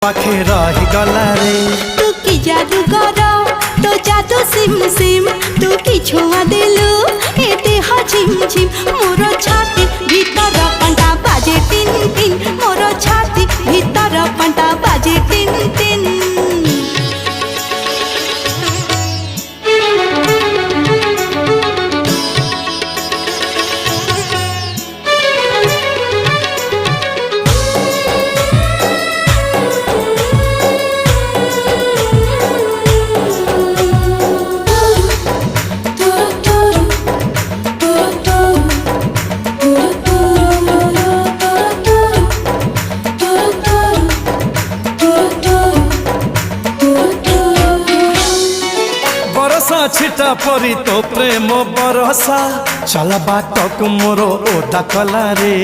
पाखे रही गला रे तू की जादू कर तो जादू सिम सिम तू की छुआ दिलु ए देह झिम झिम मोर छाती भीतर पंटा बाजे टिन टिन मोर छाती भीतर पंटा बाजे टिन टिन छिटा परी तो प्रेम बरसा चल बाटक मोर ओदा कला रे।